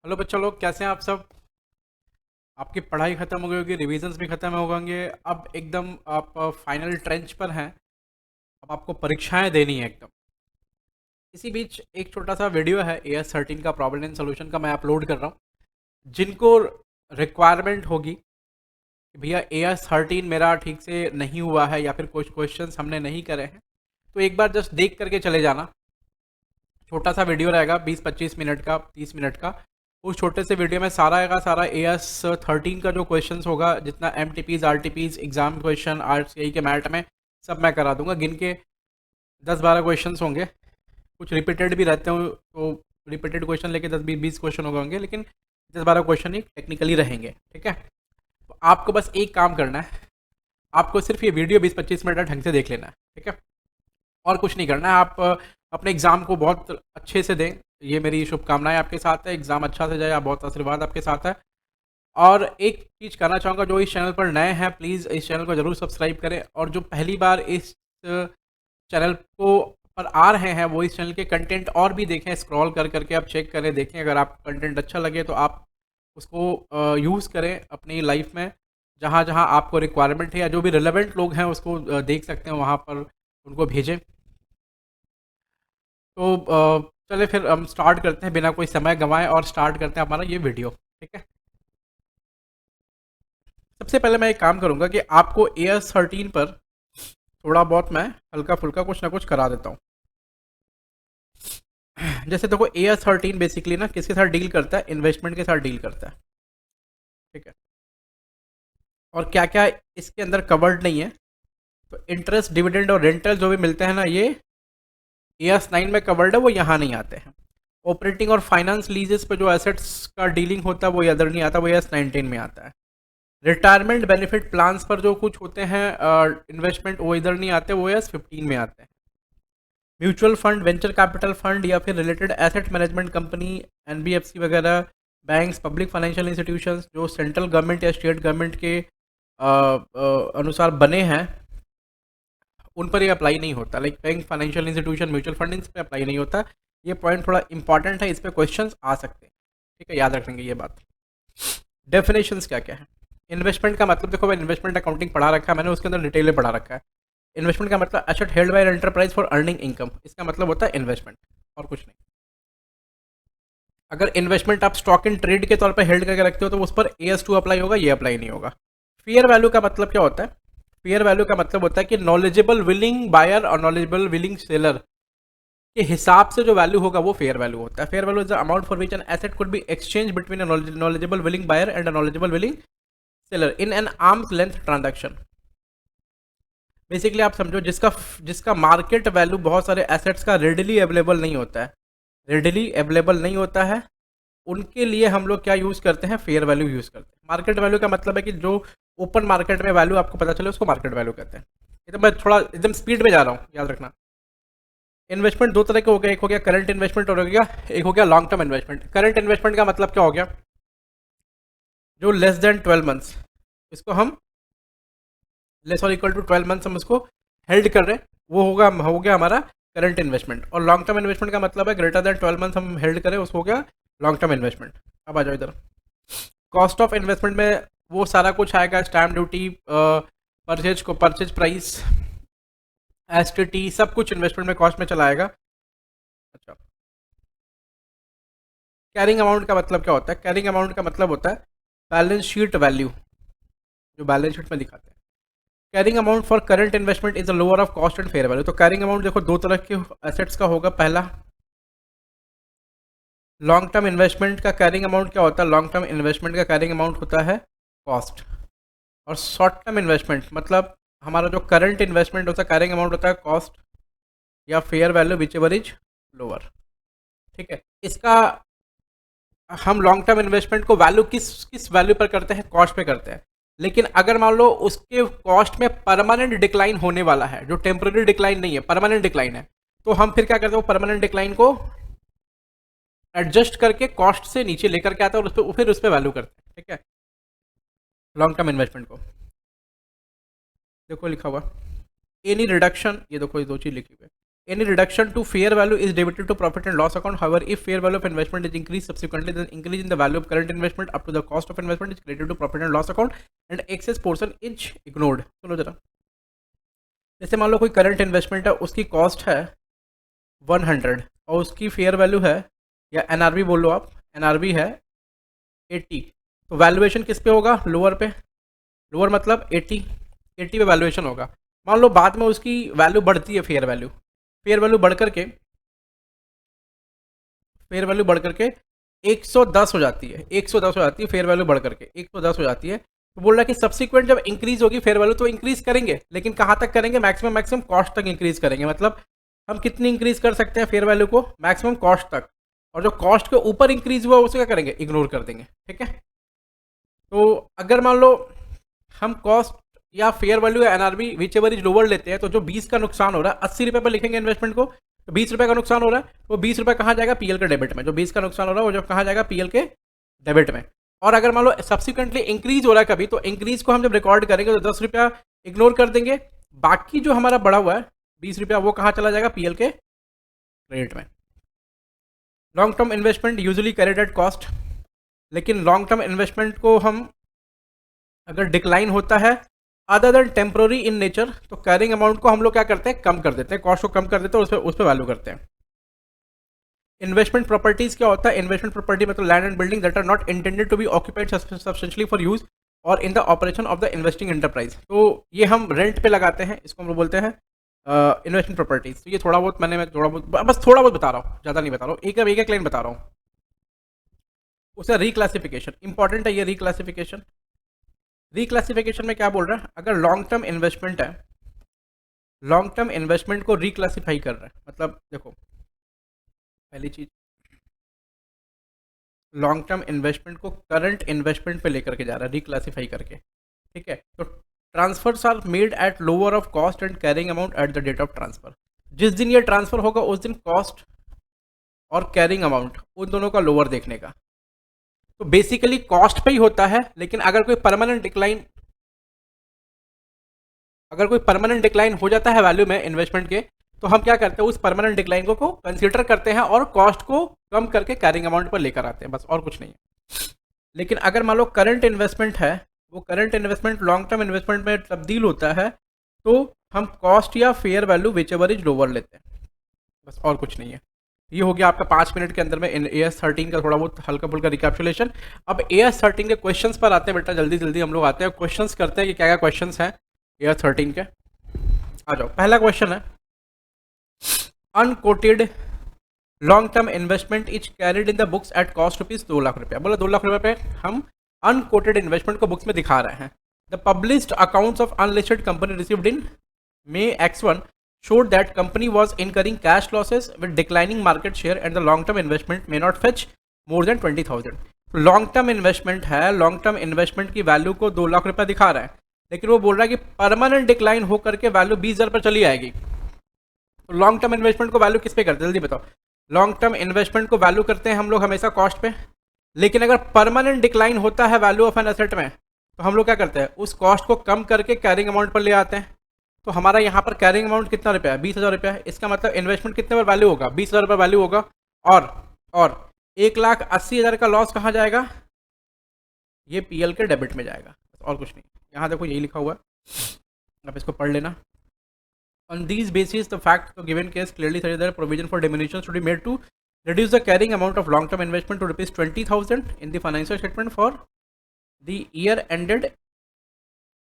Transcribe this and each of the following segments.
Hello बच्चों लोग, कैसे हैं आप सब। आपकी पढ़ाई ख़त्म हो गई होगी, रिविजन्स भी ख़त्म हो गएंगे। अब एकदम आप फाइनल ट्रेंच पर हैं। अब आपको परीक्षाएं देनी है एकदम। इसी बीच एक छोटा सा वीडियो है AS13 का प्रॉब्लम एंड सोल्यूशन का, मैं अपलोड कर रहा हूँ। जिनको रिक्वायरमेंट होगी कि भैया AS13 मेरा ठीक से नहीं हुआ है या फिर कुछ क्वेश्चंस हमने नहीं करे हैं, तो एक बार जस्ट देख करके चले जाना। छोटा सा वीडियो रहेगा, 20-25 मिनट का, 30 मिनट का। उस छोटे से वीडियो में सारा का सारा AS13 का जो क्वेश्चंस होगा, जितना MTPs RTPs exam question RCI के मैट में, सब मैं करा दूंगा। गिन के 10-12 क्वेश्चंस होंगे। कुछ रिपीटेड भी रहते हो तो रिपीटेड क्वेश्चन लेके 10-20 क्वेश्चन होंगे, लेकिन 10-12 क्वेश्चन ही टेक्निकली रहेंगे। ठीक है, तो आपको बस एक काम करना है। आपको सिर्फ ये वीडियो 20-25 मिनट का ढंग से देख लेना है। ठीक है, और कुछ नहीं करना है। आप अपने एग्ज़ाम को बहुत अच्छे से दें, ये मेरी शुभकामनाएं आपके साथ है। एग्ज़ाम अच्छा से जाए, आप बहुत आशीर्वाद आपके साथ है। और एक चीज़ कहना चाहूँगा, जो इस चैनल पर नए हैं प्लीज़ इस चैनल को ज़रूर सब्सक्राइब करें, और जो पहली बार इस चैनल को पर आ रहे हैं वो इस चैनल के कंटेंट और भी देखें, स्क्रॉल कर करके आप चेक करें, देखें। अगर आप कंटेंट अच्छा लगे तो आप उसको यूज़ करें अपनी लाइफ में। जहाँ जहाँ आपको रिक्वायरमेंट है या जो भी रिलेवेंट लोग हैं उसको देख सकते हैं, वहाँ पर उनको भेजें। तो चलिए फिर हम स्टार्ट करते हैं बिना कोई समय गंवाए, और स्टार्ट करते हैं हमारा ये वीडियो। ठीक है, सबसे पहले मैं एक काम करूंगा कि आपको AS13 पर थोड़ा बहुत मैं हल्का फुल्का कुछ ना कुछ करा देता हूँ। जैसे देखो, AS13 बेसिकली ना किसके साथ डील करता है, इन्वेस्टमेंट के साथ डील करता है। ठीक है, और क्या क्या इसके अंदर कवर्ड नहीं है। तो इंटरेस्ट, डिविडेंड और रेंटल जो भी मिलते हैं ना, ये AS9 में कवर्ड है, वो यहाँ नहीं आते हैं। ऑपरेटिंग और फाइनेंस लीजेस पे जो एसेट्स का डीलिंग होता है वो इधर नहीं आता, वो AS19 में आता है। रिटायरमेंट बेनिफिट प्लान्स पर जो कुछ होते हैं इन्वेस्टमेंट, वो इधर नहीं आते, वो AS15 में आते हैं। Mutual fund, venture capital fund या फिर related asset management company, NBFC वगैरह, बैंक्स, पब्लिक फाइनेंशियल इंस्टीट्यूशंस जो सेंट्रल गवर्नमेंट या स्टेट गवर्नमेंट के अनुसार बने हैं, उन पर ये अप्लाई नहीं होता। Like bank, financial institution, mutual fund, इन पर अप्लाई नहीं होता। ये पॉइंट थोड़ा इंपॉर्टेंट है, इस पर क्वेश्चन आ सकते हैं। ठीक है, याद रखेंगे ये बात। डेफिनेशंस क्या क्या है। इन्वेस्टमेंट का मतलब, देखो मैं इन्वेस्टमेंट अकाउंटिंग पढ़ा रखा है मैंने, उसके अंदर डिटेल में पढ़ा रखा है। इन्वेस्टमेंट का मतलब asset held by enterprise for earning income, इसका मतलब होता है इन्वेस्टमेंट, और कुछ नहीं। अगर इन्वेस्टमेंट आप स्टॉक इन ट्रेड के तौर पर हेल्ड करके रखते हो तो उस पर AS2 अप्लाई होगा, ये अप्लाई नहीं होगा। फेयर वैल्यू का मतलब क्या होता है। फेयर वैल्यू का मतलब होता है कि नॉलेजेबल विलिंग बायर और नॉलेजेबल विलिंग सेलर के हिसाब से जो वैल्यू होगा वो फेयर वैल्यू होता है। Fair value is the amount for which an asset could be exchange between a knowledgeable willing buyer and a knowledgeable willing seller in an arms length transaction. Basically आप समझो, जिसका जिसका market value बहुत सारे assets का readily available नहीं होता है, रेडिली अवेलेबल नहीं होता है, उनके लिए हम लोग क्या यूज़ करते हैं, फेयर वैल्यू यूज़ करते हैं। मार्केट वैल्यू का मतलब है कि जो ओपन मार्केट में वैल्यू आपको पता चले उसको मार्केट वैल्यू कहते हैं। ये तो मैं थोड़ा एकदम स्पीड में जा रहा हूँ, याद रखना। इन्वेस्टमेंट दो तरह के हो गए, एक हो गया करंट इन्वेस्टमेंट और हो गया एक हो गया long term investment. Current investment का मतलब क्या हो गया, जो लेस देन 12 मंथ्स, इसको हम लेस और इक्वल टू 12 मंथ्स हम उसको हेल्ड कर रहे हैं, वो हो गया हमारा करंट इन्वेस्टमेंट। और लॉन्ग टर्म इन्वेस्टमेंट का मतलब है ग्रेटर देन 12 मंथ्स हम हेल्ड करें, उसको हो गया लॉन्ग टर्म इन्वेस्टमेंट। अब आ जाओ इधर। कॉस्ट ऑफ इन्वेस्टमेंट में वो सारा कुछ आएगा, stamp duty, purchase price, STT, सब कुछ इन्वेस्टमेंट में कॉस्ट में चला आएगा। अच्छा, कैरिंग अमाउंट का मतलब क्या होता है। कैरिंग अमाउंट का मतलब होता है बैलेंस शीट वैल्यू, जो बैलेंस शीट में दिखाते हैं। Carrying amount for current investment is the lower of cost and fair value. तो कैरिंग अमाउंट देखो दो तरह के एसेट्स का होगा। पहला, लॉन्ग टर्म इन्वेस्टमेंट का कैरिंग अमाउंट क्या होता है, लॉन्ग टर्म इन्वेस्टमेंट का कैरिंग अमाउंट होता है कॉस्ट। और शॉर्ट टर्म इन्वेस्टमेंट मतलब हमारा जो करंट इन्वेस्टमेंट होता है, कैरिंग अमाउंट होता है कॉस्ट या fair value, which ever is lower. ठीक है, इसका हम लॉन्ग टर्म इन्वेस्टमेंट को वैल्यू किस किस वैल्यू पर करते हैं, कॉस्ट पे करते हैं। लेकिन अगर मान लो उसके कॉस्ट में परमानेंट डिक्लाइन होने वाला है, जो टेम्पररी डिक्लाइन नहीं है, परमानेंट डिक्लाइन है, तो हम फिर क्या करते हैं, परमानेंट डिक्लाइन को एडजस्ट करके कॉस्ट से नीचे लेकर के आते हैं और फिर उस पर वैल्यू करते हैं। ठीक है, लॉन्ग टर्म इन्वेस्टमेंट को देखो लिखा हुआ एनी रिडक्शन, ये देखो ये दो चीज लिखी हुई है। any reduction to fair value is debited to profit and loss account. However, if fair value of investment is increased subsequently, then increase in the value of current investment up to the cost of investment is credited to profit and loss account and excess portion is ignored. सुनो जरा, जैसे मान लो कोई current investment है, उसकी cost है 100 और उसकी फेयर वैल्यू है, या एनआरवी बोल लो आप, एनआरवी है 80, तो वैल्यूएशन किस पे होगा? लोअर पे। लोअर मतलब 80 पे वैल्यूएशन होगा। मान लो बाद में उसकी वैल्यू बढ़ती है, फेयर वैल्यू बढ़ करके 110 हो जाती है, 110 हो जाती है, फेयर वैल्यू बढ़ करके 110 हो जाती है। तो बोल रहा है कि सब्सिक्वेंट जब इंक्रीज होगी फेयर वैल्यू तो इंक्रीज करेंगे, लेकिन कहाँ तक करेंगे? मैक्सिमम कॉस्ट तक इंक्रीज करेंगे। मतलब हम कितनी इंक्रीज कर सकते हैं फेयर वैल्यू को? मैक्सिमम कॉस्ट तक, और जो कॉस्ट के ऊपर इंक्रीज हुआ उसे क्या करेंगे? इग्नोर कर देंगे। ठीक है, तो अगर मान लो हम कॉस्ट या फेयर वैल्यू या NRV which ever is lower लेते हैं, तो जो 20 का नुकसान हो रहा है, 80 रुपये पर लिखेंगे इन्वेस्टमेंट को, तो 20 रुपये का नुकसान हो रहा है, वो 20 रुपये कहाँ जाएगा? पीएल के डेबिट में। जो 20 का नुकसान हो रहा है वो जो कहाँ जाएगा? पीएल के डेबिट में। और अगर मान लो सब्सिक्वेंटली इंक्रीज हो रहा है कभी, तो इंक्रीज को हम जब रिकॉर्ड करेंगे तो 10 रुपया इग्नोर कर देंगे, बाकी जो हमारा बढ़ा हुआ है 20 रुपया वो कहाँ चला जाएगा? पीएल के क्रेडिट में। Long term investment usually carried at cost, लेकिन लॉन्ग टर्म इन्वेस्टमेंट को हम अगर डिक्लाइन होता है other than temporary in nature, तो कैरिंग अमाउंट को हम लोग क्या करते हैं? कम कर देते हैं, कॉस्ट को कम कर देते हैं, उस पर वैल्यू करते हैं। इन्वेस्टमेंट प्रॉपर्टीज क्या होता है? इन्वेस्टमेंट प्रॉपर्टी मतलब land and building that are not intended to be occupied substantially for use और in the operation of the investing enterprise. तो ये हम रेंट पे लगाते हैं, इसको हम लोग बोलते हैं इन्वेस्टमेंट प्रॉपर्टीज। तो ये थोड़ा बहुत मैं बस थोड़ा बहुत बता रहा हूँ, ज़्यादा नहीं बता रहा हूँ, एक लाइन बता रहा हूँ। उसका रिक्लासिफिकेशन इंपॉर्टेंट है। ये रिक्लासिफिकेशन में क्या बोल रहा है? अगर लॉन्ग टर्म इन्वेस्टमेंट है, लॉन्ग टर्म इन्वेस्टमेंट को रिक्लासिफाई कर रहा है, मतलब देखो पहली चीज, लॉन्ग टर्म इन्वेस्टमेंट को करंट इन्वेस्टमेंट पे लेकर के जा रहा है रिक्लासिफाई करके। ठीक है, तो transfers are made at lower of cost and carrying amount at the date of transfer. जिस दिन ये ट्रांसफर होगा उस दिन कॉस्ट और कैरिंग अमाउंट उन दोनों का लोअर देखने का। तो बेसिकली कॉस्ट पे ही होता है, लेकिन अगर कोई परमानेंट डिक्लाइन हो जाता है वैल्यू में इन्वेस्टमेंट के, तो हम क्या करते हैं? उस परमानेंट डिक्लाइन को कंसीडर करते हैं और कॉस्ट को कम करके कैरिंग अमाउंट पर लेकर आते हैं, बस और कुछ नहीं है। लेकिन अगर मान लो करंट इन्वेस्टमेंट है, वो current investment long term investment में तब्दील होता है, तो हम कॉस्ट या fair value which ever is lower लेते हैं, बस और कुछ नहीं है। ये हो गया आपका 5 मिनट के अंदर में AS13 का थोड़ा बहुत हल्का फुल्का रिकैप्सुलेशन। अब AS13 के क्वेश्चंस पर आते हैं बेटा, जल्दी जल्दी हम लोग आते हैं, क्वेश्चंस करते हैं कि क्या क्या क्वेश्चंस हैं AS13 के। आ जाओ, पहला क्वेश्चन है, unquoted long term investment is carried in the books at cost rupees 2 lakh रुपया। बोला 2 लाख रुपये पे हम अनकोटेड इन्वेस्टमेंट को बुक्स में दिखा रहे हैं। The published accounts of unlisted company received in May X1 showed that company was incurring cash losses with declining market share and the long term investment may not fetch more than 20,000। Long term investment है, long term investment की value को 2 लाख रुपया दिखा रहा है, लेकिन वो बोल रहा है कि परमानेंट डिक्लाइन होकर के वैल्यू 20,000 पर चली आएगी। तो लॉन्ग टर्म इन्वेस्टमेंट को वैल्यू किस पे करते हैं? जल्दी बताओ। लॉन्ग टर्म इन्वेस्टमेंट को वैल्यू करते हैं हम लोग हमेशा कॉस्ट पे, लेकिन अगर परमानेंट डिक्लाइन होता है वैल्यू ऑफ एन एसेट में, तो हम लोग क्या करते हैं? उस कॉस्ट को कम करके कैरिंग अमाउंट पर ले आते हैं। तो हमारा यहाँ पर कैरिंग अमाउंट कितना रुपया है? 20,000 रुपया है। इसका मतलब इन्वेस्टमेंट कितने पर वैल्यू होगा? 20,000 रुपये वैल्यू होगा, और 1,80,000 का लॉस कहाँ जाएगा? ये पीएल के डेबिट में जाएगा, और कुछ नहीं। यहाँ देखो यही लिखा हुआ है, आप इसको पढ़ लेना। On these basis, the fact of given case clearly says that provision for diminution should be made to reduce the carrying amount of long-term investment to rupees 20,000 in the financial statement for the year ended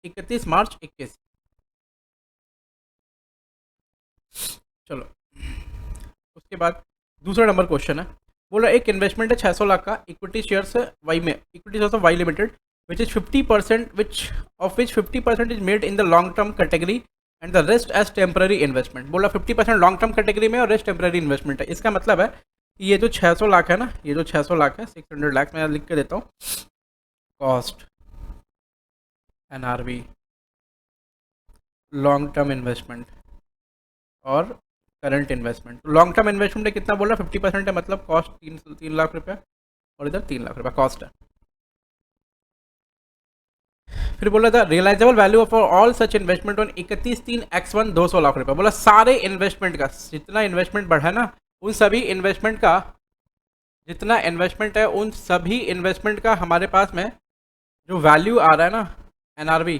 31 मार्च 21। चलो, उसके बाद दूसरा number question है, बोल रहा है एक investment है 600 लाख का इक्विटी शेयर्स वाई में, equity shares of Y limited which is 50% which 50% is made in the long term category and the rest as temporary investment. बोला 50% लॉन्ग टर्म कैटेगरी में और रेस्ट टेम्पररी इन्वेस्टमेंट है। इसका मतलब है कि ये जो 600 लाख है ना, ये जो 600 लाख है, 600 लाख मैं लिख के देता हूँ, cost, NRV, long term investment और current investment. Long term investment में कितना बोल रहा है? 50% है, मतलब कॉस्ट 3 लाख रुपया और इधर 3 लाख रुपया कॉस्ट है। फिर बोला था realisable value for all such investment on 31/3/X1 200 lakh रुपए। बोला सारे इन्वेस्टमेंट का जितना इन्वेस्टमेंट बढ़ा ना, उन सभी इन्वेस्टमेंट का जितना इन्वेस्टमेंट है उन सभी इन्वेस्टमेंट का हमारे पास में जो वैल्यू आ रहा है ना, एनआरवी,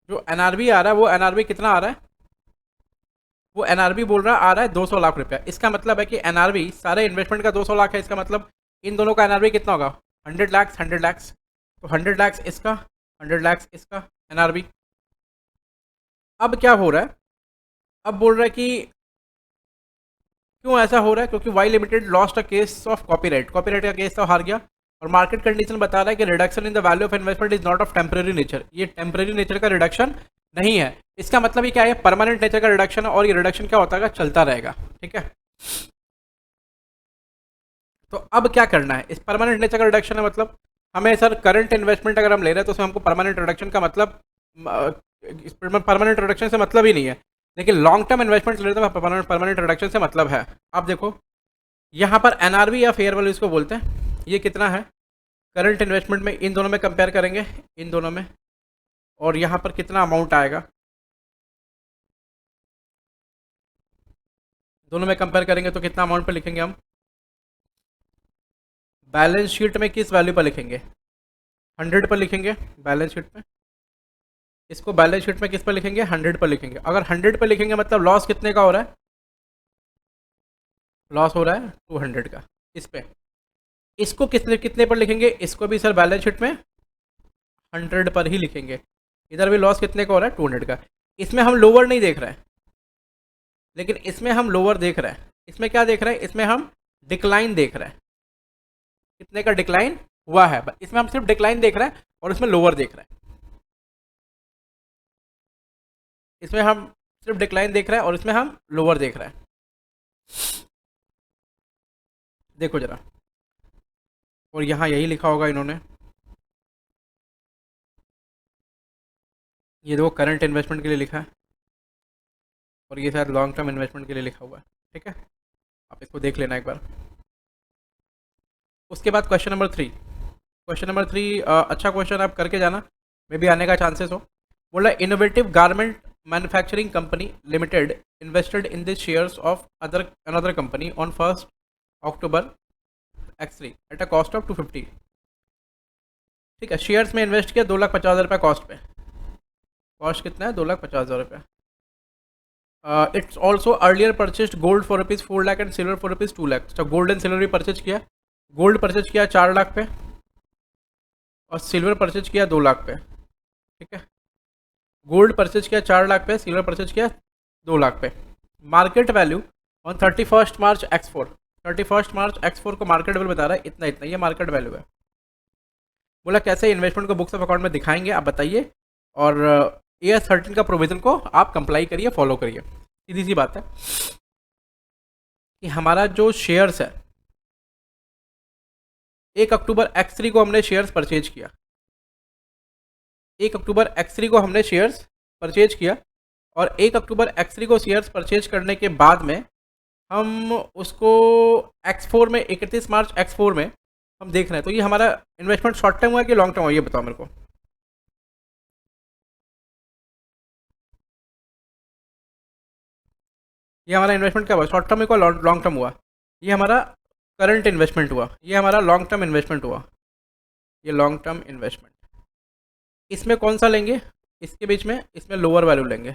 जो एनआरवी आ रहा है वो एनआरवी कितना आ रहा है, वो एनआरवी बोल रहा आ रहा है 200 लाख रुपया। इसका मतलब है कि एनआरवी सारे इन्वेस्टमेंट का 200 लाख है। इसका मतलब इन दोनों का एनआरवी कितना होगा, 100 लाख 100 लाख। तो 100 लाख इसका, 100 लाख इसका एनआरवी। अब क्या हो रहा है, अब बोल रहा है कि क्यों ऐसा हो रहा है, क्योंकि Y limited lost a case of copyright, copyright का केस था, हार गया। और मार्केट कंडीशन बता रहा है कि reduction in the value of investment is not of temporary nature, ये टेम्पररी नेचर का रिडक्शन नहीं है। इसका मतलब ये क्या है, परमानेंट नेचर का रिडक्शन है, और ये रिडक्शन क्या होता है, चलता रहेगा। ठीक है, तो अब क्या करना है, इस परमानेंट नेचर का रिडक्शन है मतलब हमें सर करंट इन्वेस्टमेंट अगर हम ले रहे हैं तो उसमें हमको परमानेंट रिडक्शन का मतलब परमानेंट रिडक्शन से मतलब ही नहीं है। लेकिन लॉन्ग टर्म इन्वेस्टमेंट ले रहे हैं तो परमानेंट रिडक्शन से मतलब है। आप देखो यहाँ पर एनआरवी या फेयर वैल्यू इसको बोलते हैं, ये कितना है करंट इन्वेस्टमेंट में, इन दोनों में कंपेयर करेंगे, इन दोनों में, और यहाँ पर कितना अमाउंट आएगा, दोनों में कंपेयर करेंगे तो कितना अमाउंट पर लिखेंगे हम, बैलेंस शीट में किस वैल्यू पर लिखेंगे, 100 पर लिखेंगे बैलेंस शीट में। इसको बैलेंस शीट में किस पर लिखेंगे, 100 पर लिखेंगे। अगर 100 पर लिखेंगे मतलब लॉस कितने का हो रहा है, लॉस हो रहा है 200 का इस पे। इसको कितने कितने पर लिखेंगे, इसको भी सर बैलेंस शीट में 100 पर ही लिखेंगे। इधर भी लॉस कितने का हो रहा है, 200 का। इसमें हम लोअर नहीं देख रहे हैं, लेकिन इसमें हम लोअर देख रहे हैं। इसमें क्या देख रहे हैं, इसमें हम डिक्लाइन देख रहे हैं, कितने का डिक्लाइन हुआ है। इसमें हम सिर्फ डिक्लाइन देख रहे हैं और इसमें लोअर देख रहे हैं। इसमें हम सिर्फ डिक्लाइन देख रहे हैं और इसमें हम लोअर देख रहे हैं। देखो जरा, और यहाँ यही लिखा होगा इन्होंने, ये देखो करंट इन्वेस्टमेंट के लिए लिखा है और ये शायद लॉन्ग टर्म इन्वेस्टमेंट के लिए लिखा हुआ है। ठीक है, आप इसको देख लेना एक बार। उसके बाद क्वेश्चन नंबर 3, क्वेश्चन नंबर 3 अच्छा क्वेश्चन, आप करके जाना, मे भी आने का चांसेस हो। बोला innovative garment manufacturing company limited invested in the shares of another company on 1 October X3 eight a cost of 250। ठीक है, शेयर्स में इन्वेस्ट किया 2,50,000 रुपये कॉस्ट पे। कॉस्ट कितना है, 2,50,000 रुपये। It's also earlier purchased gold for ₹4 lakh and silver for ₹2 lakh. अच्छा, गोल्ड एंड सिल्वर भी परचेज किया, गोल्ड परचेज किया 4 लाख पे और सिल्वर परचेज किया 2 लाख पे। ठीक है, गोल्ड परचेज किया 4 लाख पे, सिल्वर परचेज किया 2 लाख पे। Market value on 31 March X4, 31 March X4 को मार्केट वैल्यू बता रहा है इतना इतना, ये मार्केट वैल्यू है। बोला कैसे इन्वेस्टमेंट को बुक्स ऑफ अकाउंट में दिखाएंगे आप बताइए, और AS13 का प्रोविज़न को आप कंप्लाई करिए, फॉलो करिए। सीधी सी बात है कि हमारा जो शेयर्स है 1 अक्टूबर X3 को हमने शेयर्स परचेज किया, 1 अक्टूबर X3 को हमने शेयर्स परचेज किया, और 1 अक्टूबर X3 को शेयर्स परचेज करने के बाद में हम उसको X4 में 31 मार्च X4 में हम देख रहे हैं। तो ये हमारा इन्वेस्टमेंट शॉर्ट टर्म हुआ कि लॉन्ग टर्म हुआ, ये बताओ मेरे को। ये हमारा इन्वेस्टमेंट क्या हुआ, शॉर्ट टर्म हुआ लॉन्ग टर्म हुआ, ये हमारा करंट इन्वेस्टमेंट हुआ, ये हमारा लॉन्ग टर्म इन्वेस्टमेंट हुआ, ये लॉन्ग टर्म इन्वेस्टमेंट। इसमें कौन सा लेंगे, इसके बीच में इसमें लोअर वैल्यू लेंगे,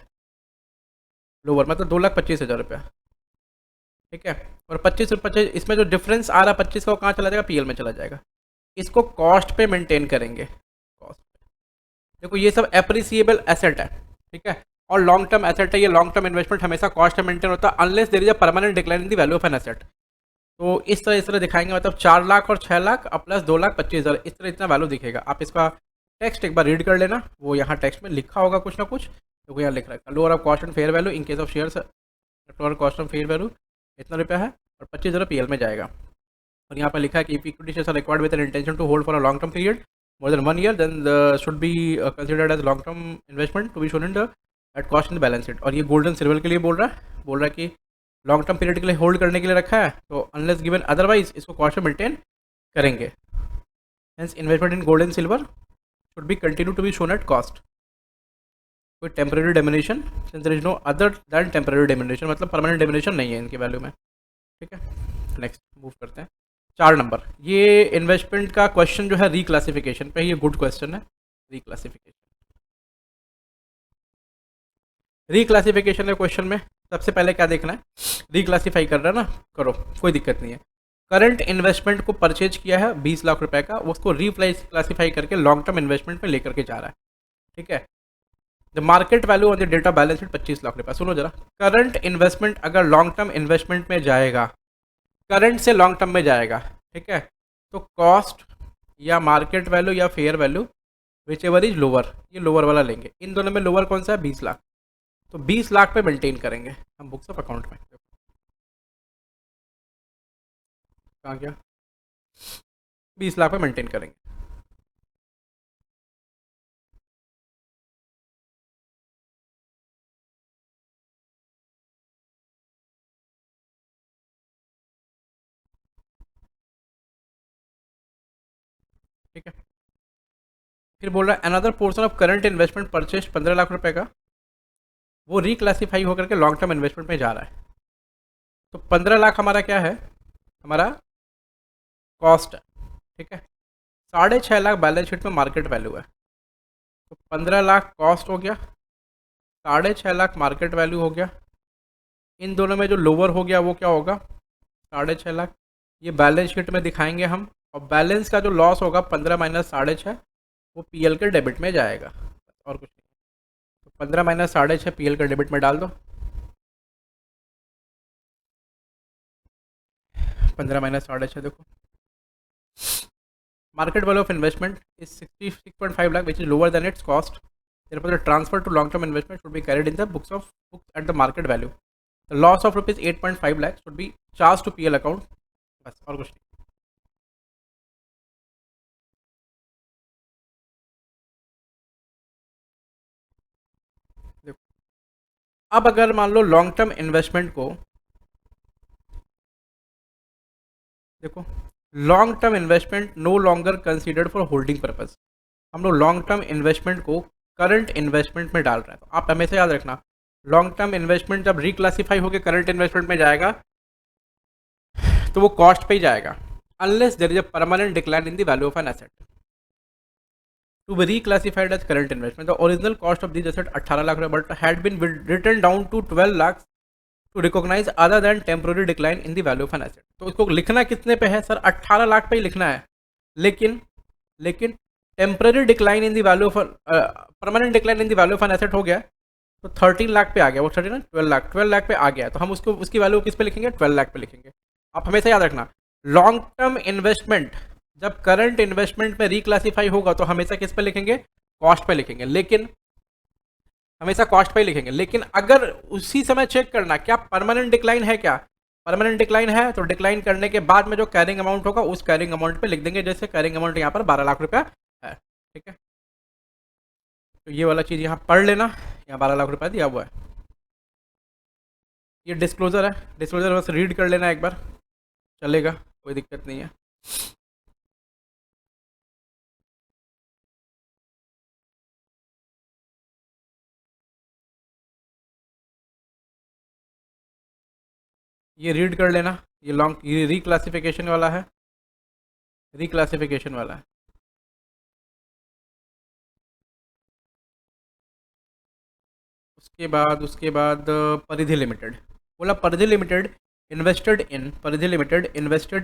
लोअर मतलब 2,25,000 रुपया। ठीक है, और 25 इसमें जो डिफरेंस आ रहा है 25 का, वो कहाँ चला जाएगा, PL में चला जाएगा। इसको कॉस्ट पे मेंटेन करेंगे, कॉस्ट पे। देखो ये सब एप्रिसिएबल एसेट है, ठीक है, और लॉन्ग टर्म एसेट है। ये लॉन्ग टर्म इन्वेस्टमेंट हमेशा कॉस्ट में मेंटेन होता है unless there is a permanent decline in the value of an asset. तो इस तरह दिखाएंगे, मतलब 4 लाख और 6 लाख और प्लस 2,25,000, इस तरह इतना वैल्यू दिखेगा। आप इसका टेक्स्ट एक बार रीड कर लेना, वो यहाँ टेक्स्ट में लिखा होगा कुछ ना कुछ, तो यहाँ लिख रखा है lower of cost and fair value in case of shares, lower cost and fair value इतना रुपया है और 25,000 PL में जाएगा। और यहाँ पर लिखा है कि if equity shares are required with an intention to hold for a long term period more than 1 year then should be considered as long term investment to be shown in the at cost in the balance sheet. और ये gold and silver के लिए बोल रहा है कि long term period के लिए होल्ड करने के लिए रखा है, तो अनलेस गिवन अदरवाइज इसको कॉस्ट में मेंटेन करेंगे। Hence investment in gold and silver should be continue to be shown at cost. कोई temporary diminution, since there is no other than temporary diminution, मतलब परमानेंट डिमिनिशन नहीं है इनकी value में। ठीक है, नेक्स्ट मूव करते हैं। 4 नंबर, ये इन्वेस्टमेंट का क्वेश्चन जो है रिक्लासिफिकेशन पे, ये गुड क्वेश्चन है। रिक्लासिफिकेशन, रिक्लासिफिकेशन के क्वेश्चन में सबसे पहले क्या देखना है, रिक्लासीफाई कर रहा है ना, करो, कोई दिक्कत नहीं है। करंट इन्वेस्टमेंट को परचेज किया है 20 लाख रुपए का, उसको रिक्लासीफाई करके लॉन्ग टर्म इन्वेस्टमेंट में लेकर के जा रहा है। ठीक है, the market value on the data balance sheet 25 lakh रुपए। सुनो जरा, करंट इन्वेस्टमेंट अगर लॉन्ग टर्म इन्वेस्टमेंट में जाएगा, करंट से लॉन्ग टर्म में जाएगा, ठीक है, तो कॉस्ट या मार्केट वैल्यू या fair value which ever is lower, ये लोअर वाला लेंगे। इन दोनों में लोअर कौन सा है, 20 लाख, तो 20 लाख पे मेंटेन करेंगे हम बुक्स ऑफ अकाउंट में। कहाँ गया, 20 लाख पे मेंटेन करेंगे। ठीक है, फिर बोल रहा है another portion of current investment purchase 15 lakh रुपए का, वो रिक्लासीफाई होकर के लॉन्ग टर्म इन्वेस्टमेंट में जा रहा है। तो 15 लाख हमारा क्या है, हमारा कॉस्ट है। ठीक है, 6.5 लाख बैलेंस शीट में मार्केट वैल्यू है, तो 15 लाख कॉस्ट हो गया, 6.5 लाख मार्केट वैल्यू हो गया। इन दोनों में जो लोअर हो गया वो क्या होगा, 6.5 लाख। ये बैलेंस शीट में दिखाएंगे हम, और बैलेंस का जो लॉस होगा 15 माइनस 6.5, वो पीएल के डेबिट में जाएगा, और कुछ नहीं। तो 15 माइनस 6.5 पीएल के डेबिट में डाल दो, 15 माइनस 6.5 देखो। Market value of investment is 66.5 lakh, which is lower than its cost. Therefore, the transfer to long-term investment should be carried in the books at the market value. The loss of rupees 8.5 lakh should be charged to PL account. बस, और कुछ नहीं। देखो, अब अगर मान लो long term investment को, देखो, long term investment no longer considered for holding purpose, हम लोग लॉन्ग टर्म इन्वेस्टमेंट को करंट इन्वेस्टमेंट में डाल रहे हैं। तो आप हमेशा याद रखना, लॉन्ग टर्म इन्वेस्टमेंट जब रिक्लासीफाई होकर करंट इन्वेस्टमेंट में जाएगा तो वो कॉस्ट पे ही जाएगा, unless there is a permanent decline in the value of an asset to be reclassified as current investment. The original cost of these assets 18 lakh रुपए, but had been written down to 12 lakh to recognize other than temporary decline in the value of an asset. तो इसको लिखना कितने पे है sir, 18 lakh पे ही लिखना है, लेकिन लेकिन temporary decline in the value of, permanent decline in the value of an asset हो गया, तो 13 लाख पे आ गया, वो 13 12 लाख पे आ गया, तो हम उसको उसकी वैल्यू किस पे लिखेंगे, 12 लाख पे लिखेंगे। आप हमेशा याद रखना, लॉन्ग टर्म इन्वेस्टमेंट जब करंट इन्वेस्टमेंट में रिक्लासीफाई होगा तो हमेशा किस पे लिखेंगे, कॉस्ट पे लिखेंगे, लेकिन हमेशा कॉस्ट पे ही लिखेंगे। लेकिन अगर उसी समय चेक करना क्या परमानेंट डिक्लाइन है, क्या परमानेंट डिक्लाइन है, तो डिक्लाइन करने के बाद में जो कैरिंग अमाउंट होगा उस कैरिंग अमाउंट पे लिख देंगे, जैसे कैरिंग अमाउंट यहाँ पर 12 लाख रुपया है। ठीक है, तो ये वाला चीज़ यहाँ पढ़ लेना, यहाँ 12 लाख रुपया दिया हुआ है, ये डिस्क्लोजर है, डिस्क्लोजर बस रीड कर लेना एक बार, चलेगा, कोई दिक्कत नहीं है। ये रीड कर लेना, ये लॉन्ग, ये रिक्लासिफिकेशन वाला है, रिक्लासिफिकेशन वाला है। उसके बाद परिधि लिमिटेड, बोला Paridhi limited invested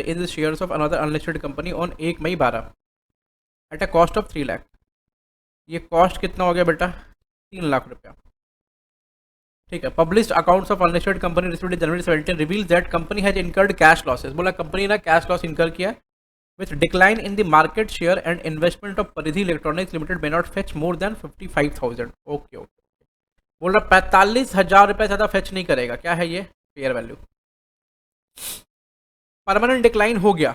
in the shares of another unlisted company on 1 May 12 at a cost of 3 lakh. ये कॉस्ट कितना हो गया बेटा, 3 लाख रुपया। ठीक है, published accounts of unlisted company received in January 17 reveals that company has incurred cash losses, बोला company ने कैश लॉस इनकर किया with decline in the market share and investment of Paridhi electronics limited may not fetch more than 55,000। Okay okay, बोल रहा 45,000 रुपये ज़्यादा fetch नहीं करेगा, क्या है ये, फेयर वैल्यू। परमानेंट डिक्लाइन हो गया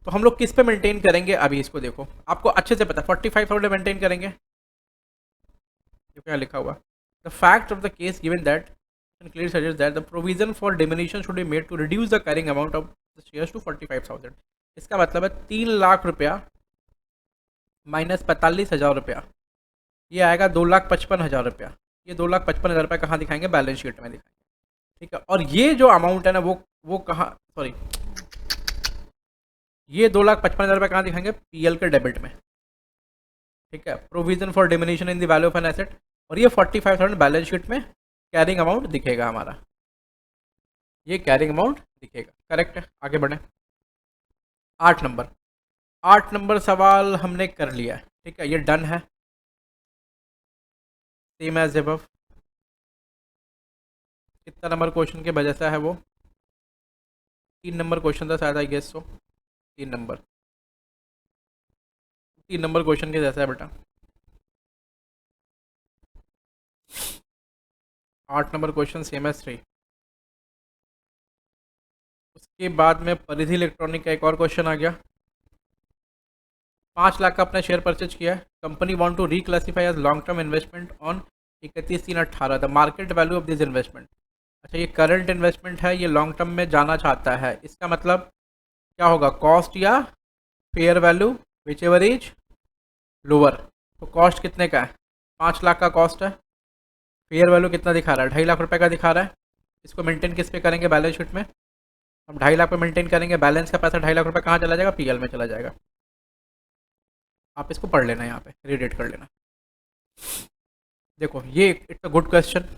तो हम लोग किस पे मेंटेन करेंगे, अभी इसको देखो, आपको अच्छे से पता, 45,000 मेंटेन करेंगे। ये क्या लिखा हुआ, the fact of the case given that clearly suggests that the provision for diminution should be made to reduce the carrying amount of the shares to 45,000। इसका मतलब है 3 लाख रुपया -45,000 रुपया, ये आएगा 2,55,000 रुपया। ये 2,55,000 रुपया कहाँ दिखाएंगे? बैलेंस शीट में दिखाएंगे। ठीक है, और ये जो अमाउंट है ना वो कहाँ, सॉरी, ये 2,55,000 रुपया कहाँ दिखाएंगे? पीएल के डेबिट में। ठीक है, provision for diminishing in the value of an asset, और ये 45,000 बैलेंस शीट में कैरिंग अमाउंट दिखेगा हमारा, ये कैरिंग अमाउंट दिखेगा। करेक्ट है, आगे बढ़े। 8 नंबर, 8 नंबर सवाल हमने कर लिया है। ठीक है, ये डन है, सेम एज अबव। कितना नंबर क्वेश्चन के वजह से है वो? 3 नंबर क्वेश्चन था शायद, I guess so. 3 number, 3 number question के जैसा है बेटा। 8 नंबर क्वेश्चन सेम एज 3। उसके बाद में परिधि इलेक्ट्रॉनिक का एक और क्वेश्चन आ गया। 5 लाख का अपना शेयर परचेज किया है, company want to reclassify as long term investment on 31/3/18, the market value of this investment. अच्छा, ये करंट इन्वेस्टमेंट है, ये लॉन्ग टर्म में जाना चाहता है, इसका मतलब क्या होगा? कॉस्ट या fair value, which ever is lower. तो कॉस्ट कितने का है? 5 लाख का कॉस्ट है। फेयर वैल्यू कितना दिखा रहा है? 2.5 लाख रुपये का दिखा रहा है। इसको मेंटेन किस पे करेंगे? बैलेंस शीट में। हम 2.5 लाख पे मेंटेन करेंगे, बैलेंस का पैसा 2.5 लाख रुपये कहाँ चला जाएगा? पीएल में चला जाएगा। आप इसको पढ़ लेना, यहाँ पे रीडेट कर लेना। देखो, ये इट्स अ गुड क्वेश्चन।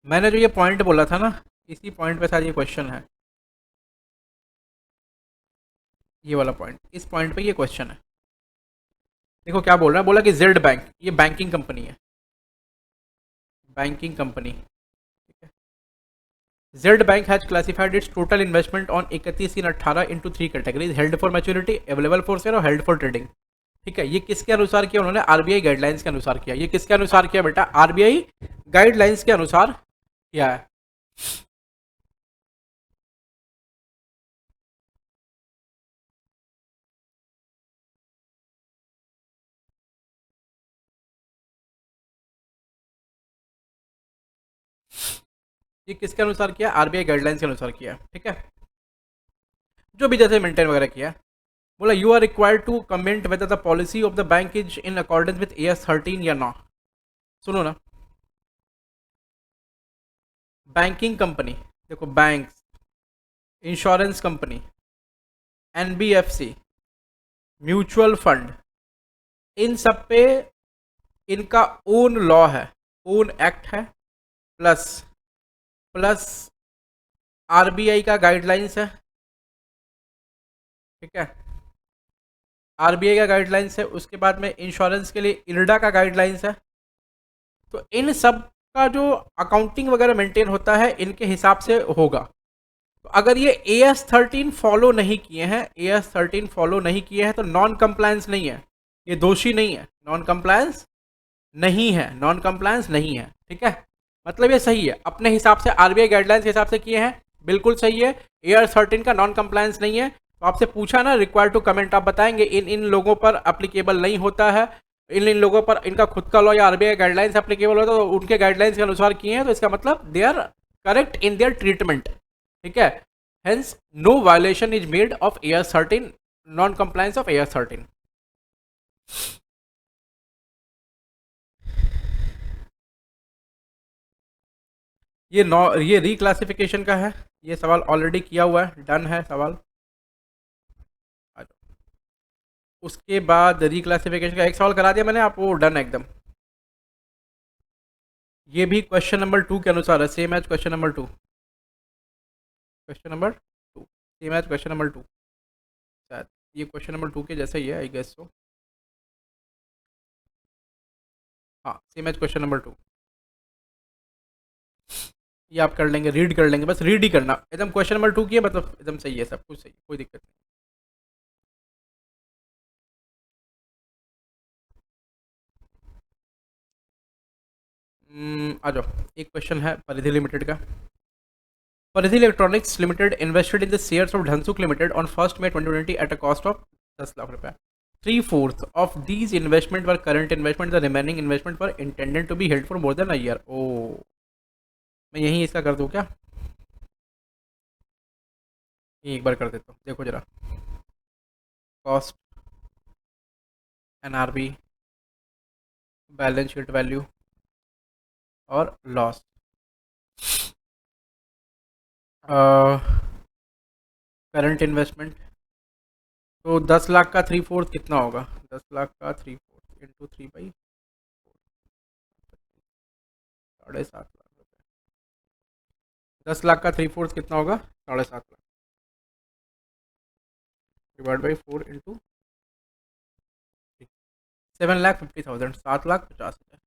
मैंने जो ये पॉइंट बोला था ना, इसी पॉइंट पे शायद ये क्वेश्चन है, ये वाला पॉइंट, इस पॉइंट पे ये क्वेश्चन है। देखो क्या बोल रहा है, बोला कि जेड बैंक, ये बैंकिंग कंपनी है, बैंकिंग कंपनी। ठीक है, Z bank has classified it's total investment on 31/3/18 into 3 categories, held for maturity, available for sale और हेल्ड फॉर ट्रेडिंग। ठीक है, ये किसके अनुसार किया? उन्होंने आरबीआई गाइडलाइंस के अनुसार किया। ये किसके अनुसार किया बेटा? आरबीआई गाइडलाइंस के अनुसार किया है। ये किसके अनुसार किया? आरबीआई गाइडलाइंस के अनुसार किया। ठीक है, जो भी जैसे मेंटेन वगैरह किया। बोला you are required to comment whether the policy of the bank is in accordance with AS 13 या नॉट। सुनो ना, बैंकिंग कंपनी, देखो bank, insurance company, NBFC, mutual fund, इन सब पे इनका ओन लॉ है, ओन एक्ट है, प्लस प्लस आरबीआई का गाइडलाइंस है। ठीक है, आरबीआई का गाइडलाइंस है, उसके बाद में इंश्योरेंस के लिए इल्डा का गाइडलाइंस है। तो इन सब का जो अकाउंटिंग वगैरह मेंटेन होता है, इनके हिसाब से होगा। तो अगर ये AS 13 फॉलो नहीं किए हैं, AS 13 फॉलो नहीं किए हैं, तो नॉन कंप्लायंस नहीं है, ये दोषी नहीं है, नॉन कंप्लायंस नहीं है, नॉन कंप्लायंस नहीं है। ठीक है, मतलब ये सही है, अपने हिसाब से आरबीआई गाइडलाइंस के हिसाब से किए हैं, बिल्कुल सही है। AS 13 का नॉन कंप्लायंस नहीं है। तो आपसे पूछा ना रिक्वायर टू कमेंट, आप बताएंगे इन इन लोगों पर अप्लीकेबल नहीं होता है, इन इन लोगों पर इनका खुद का लॉ या आरबीआई गाइडलाइंस अप्लीकेबल होता है, तो उनके गाइडलाइंस के अनुसार किए हैं, तो इसका मतलब they are correct in their treatment. ठीक है, hence no violation is made of AS 13, non compliance of AS 13। ये रिक्लासिफिकेशन का है, ये सवाल ऑलरेडी किया हुआ है, डन है सवाल। उसके बाद रिक्लासिफिकेशन का एक सवाल करा दिया मैंने आपको, डन है एकदम। ये भी क्वेश्चन नंबर 2 के अनुसार है, same as question number 2, question number 2 same as question number 2, शायद ये क्वेश्चन नंबर 2 के जैसा ही है, आई गेस सो। हाँ, सेम एज क्वेश्चन नंबर 2। ये आप कर लेंगे, रीड कर लेंगे, बस रीड ही करना एकदम। क्वेश्चन नंबर 2 की है, मतलब एकदम सही है, सब कुछ सही है, कोई दिक्कत नहीं। आ जाओ, एक क्वेश्चन है परिधि लिमिटेड का। Paridhi electronics limited invested in the shares of Dhansukh limited on 1 May 2020 at a cost of 10 lakh रुपए। 3/4 of these investment were current investment, the remaining investment were intended to be held for more than a year. ओ, मैं यहीं इसका कर दूँ क्या? ये एक बार कर देता हूँ, देखो जरा, cost NRB, balance sheet value और लॉस। करंट इन्वेस्टमेंट, तो 10 लाख का 3/4 कितना होगा? 10 लाख का 3/4 इंटू 3/4, 7.5 लाख रुपये। 10 लाख का 3/4 कितना होगा? 7.5 लाख, डिवाइड बाई 4 इंटू 7,50,000, 7,50,000।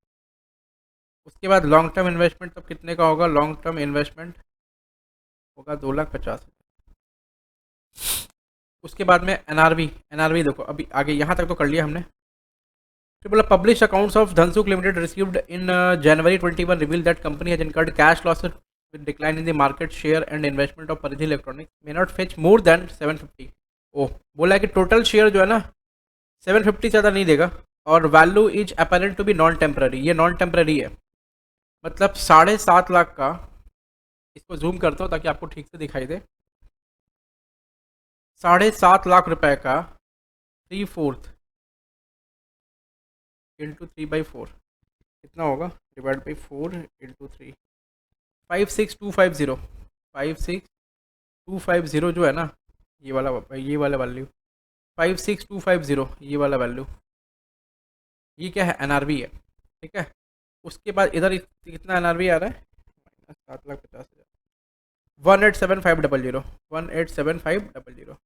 उसके बाद लॉन्ग टर्म इन्वेस्टमेंट तब कितने का होगा? लॉन्ग टर्म इन्वेस्टमेंट होगा 2,50,000। उसके बाद में एनआरबी, एनआरबी देखो अभी आगे यहाँ तक तो कर लिया हमने। फिर बोला publish accounts of Dhansukh limited received in January 21 reveal that company has incurred cash losses with decline in the market share and investment of Paridhi Electronics may not fetch more than 750। ओह, बोला है कि टोटल शेयर जो है ना 750 ज़्यादा नहीं देगा और value is apparent to be non temporary, ये नॉन टेम्पररी है। मतलब 7.5 लाख का, इसको जूम करता हूँ ताकि आपको ठीक से दिखाई दे। 7.5 लाख रुपए का 3/4 इंटू 3/4 कितना होगा? डिवाइड बाई 4 इंटू 3, 56250, 56250 जो है ना, ये वाला वैल्यू 56250, ये वाला वैल्यू, ये क्या है? एनआरबी है, ठीक है। उसके बाद इधर कितना एनआरबी आ रहा है? -7,50,000, 187,500, 187,500।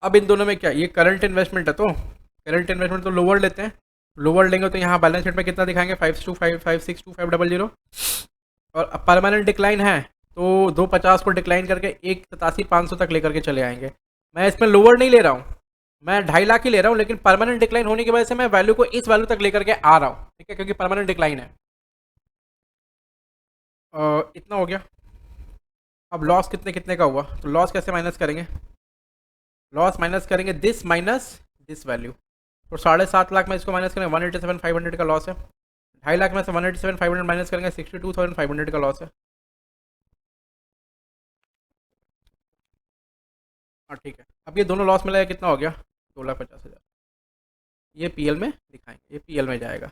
अब इन दोनों में क्या, ये करंट इन्वेस्टमेंट है तो करंट इन्वेस्टमेंट तो लोअर लेते हैं, लोअर लेंगे तो यहाँ बैलेंस शीट में कितना दिखाएंगे? 562,500 और परमानेंट डिक्लाइन है तो 250 को डिक्लाइन करके 1,87,500 तक लेकर के चले आएंगे। मैं इसमें लोअर नहीं ले रहा हूँ, मैं 2.5 लाख ही ले रहा हूँ, लेकिन परमानेंट डिक्लाइन होने की वजह से मैं वैल्यू को इस वैल्यू तक लेकर के आ रहा हूँ, ठीक है, क्योंकि परमानेंट डिक्लाइन है। इतना हो गया। अब लॉस कितने कितने का हुआ, तो लॉस कैसे माइनस करेंगे? लॉस माइनस करेंगे दिस माइनस दिस वैल्यू, तो 7.5 लाख में इसको माइनस करेंगे 187,500 का लॉस है। 2.5 लाख में से 187,500 माइनस करेंगे 62,500 का लॉस है। हाँ ठीक है, अब ये दोनों लॉस मिलाया कितना हो गया? 2,50,000। ये पीएल में दिखाएंगे, ये पीएल में जाएगा,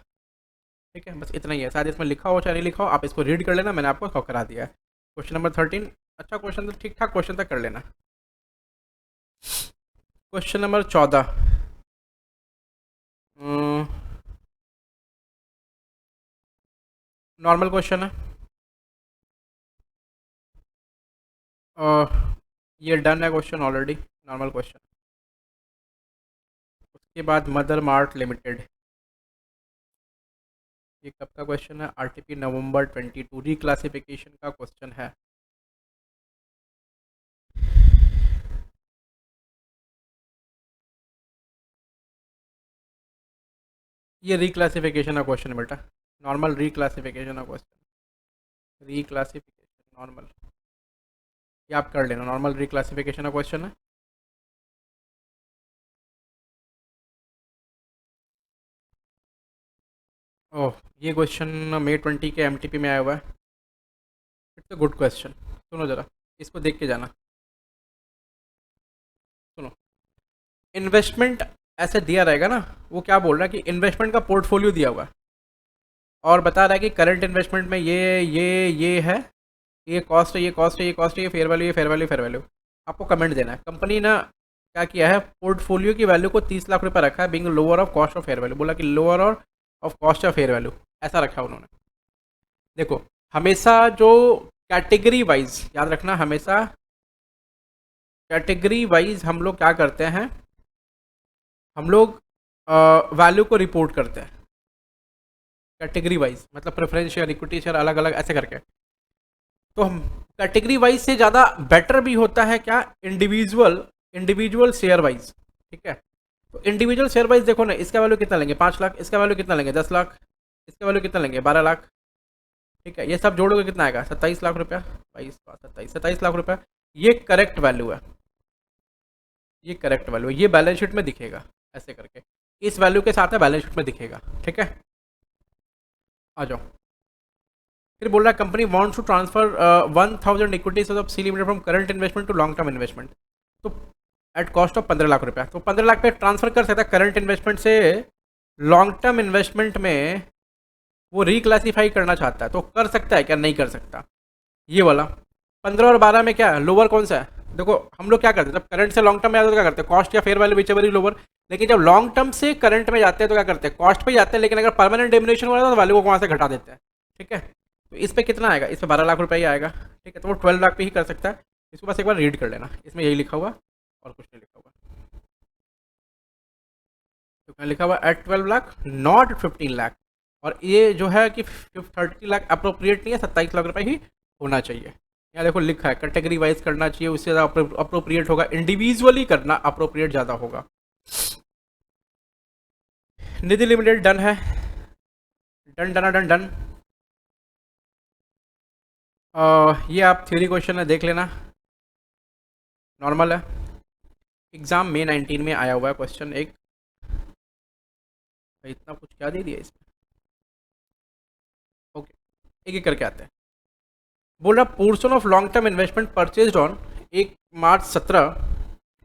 ठीक है। बस इतना ही है, शायद इसमें लिखा हो चाहे नहीं लिखा हो, आप इसको रीड कर लेना, मैंने आपको करा दिया है। क्वेश्चन नंबर 13 अच्छा क्वेश्चन था, ठीक ठाक क्वेश्चन था, कर लेना। क्वेश्चन नंबर 14, नॉर्मल क्वेश्चन है। ये डन है क्वेश्चन ऑलरेडी, नॉर्मल क्वेश्चन। उसके बाद मदर मार्ट लिमिटेड, ये कब का क्वेश्चन है? आरटीपी नवंबर 22, रिक्लासिफिकेशन का क्वेश्चन है। ये रिक्लासिफिकेशन का क्वेश्चन है बेटा, नॉर्मल रिक्लासिफिकेशन का क्वेश्चन, रिक्लासिफिकेशन नॉर्मल, ये आप कर लेना, नॉर्मल रिक्लासिफिकेशन का क्वेश्चन है। ओह, ये क्वेश्चन May 20 के एमटीपी में आया हुआ है। इट्स अ गुड क्वेश्चन, सुनो ज़रा, इसको देख के जाना। सुनो, इन्वेस्टमेंट ऐसे दिया रहेगा ना, वो क्या बोल रहा है कि इन्वेस्टमेंट का पोर्टफोलियो दिया हुआ है और बता रहा है कि करंट इन्वेस्टमेंट में ये है, ये कॉस्ट है, ये कॉस्ट है, ये कॉस्ट है, ये फेयर वैल्यू, ये फेयर वैल्यू, फेयर वैल्यू। आपको कमेंट देना है। कंपनी ना क्या किया है, पोर्टफोलियो की वैल्यू को 30 लाख रुपये रखा है, being lower of cost of fair value, बोला कि लोअर और of cost of fair value, ऐसा रखा उन्होंने। देखो, हमेशा जो कैटेगरी वाइज याद रखना, हमेशा कैटेगरी वाइज हम लोग क्या करते हैं, हम लोग वैल्यू को रिपोर्ट करते हैं कैटेगरी वाइज, मतलब प्रेफरेंस शेयर, इक्विटी शेयर, अलग अलग ऐसे करके। तो हम कैटेगरी वाइज से ज़्यादा बेटर भी होता है क्या, इंडिविजुअल शेयर वाइज, ठीक है। तो इंडिविजुअल शेयर वाइज देखो ना, इसका वैल्यू कितना लेंगे? 5 लाख, इसका वैल्यू कितना लेंगे? 10 लाख, इसका वैल्यू कितना लेंगे? 12 लाख, ठीक है। ये सब जोड़ोगे कितना आएगा? 27 लाख रुपया, 27 लाख रुपया। ये करेक्ट वैल्यू है, ये करेक्ट वैल्यू है, ये बैलेंस शीट में दिखेगा ऐसे करके, इस वैल्यू के साथ में बैलेंस शीट में दिखेगा, ठीक है। आ जाओ, फिर बोल रहा है company wants to transfer 1,000 equities of C limited from current investment to long term investment. तो एट कॉस्ट ऑफ 15 लाख रुपया। तो 15 लाख पे ट्रांसफर कर सकता है करंट इन्वेस्टमेंट से लॉन्ग टर्म इन्वेस्टमेंट में, वो रिक्लासीफाई करना चाहता है तो कर सकता है क्या? नहीं कर सकता। ये वाला 15 और 12 में क्या है, लोअर कौन सा है? देखो हम लोग क्या करते हैं, जब करंट से लॉन्ग टर्म में आते हैं तो क्या करते हैं, कॉस्ट या fair value which ever is lower. लेकिन जब लॉन्ग टर्म से करंट में जाते हैं तो क्या करते हैं, कॉस्ट पे जाते हैं, लेकिन अगर परमानेंट डिमिनिशन हो रहा है तो वैल्यू को वहाँ से घटा देते हैं। ठीक है, तो इस पर कितना आएगा, इस पर 12 लाख रुपये ही आएगा। ठीक है, तो वो 12 लाख पे ही कर सकता है। इसको बस एक बार रीड कर लेना, इसमें यही लिखा हुआ और कुछ नहीं लिखा हुआ। तो क्या लिखा हुआ, एट 12 लाख नॉट 15 लाख। और ये जो है कि 30 लाख अप्रोप्रिएट नहीं है, 27 लाख रुपये ही होना चाहिए। यहाँ देखो लिखा है कैटेगरी वाइज करना चाहिए, उससे ज़्यादा अप्रोप्रिएट होगा, इंडिविजुअली करना अप्रोप्रिएट ज़्यादा होगा। निधि लिमिटेड डन है, डन डन डन डन। ये आप थ्योरी क्वेश्चन है, देख लेना, नॉर्मल है। एग्ज़ाम में 19 में आया हुआ है क्वेश्चन एक। इतना कुछ क्या दे दिया इसमें। ओके, एक एक करके आते हैं। बोल रहा portion of long term investment purchased on 1 March 17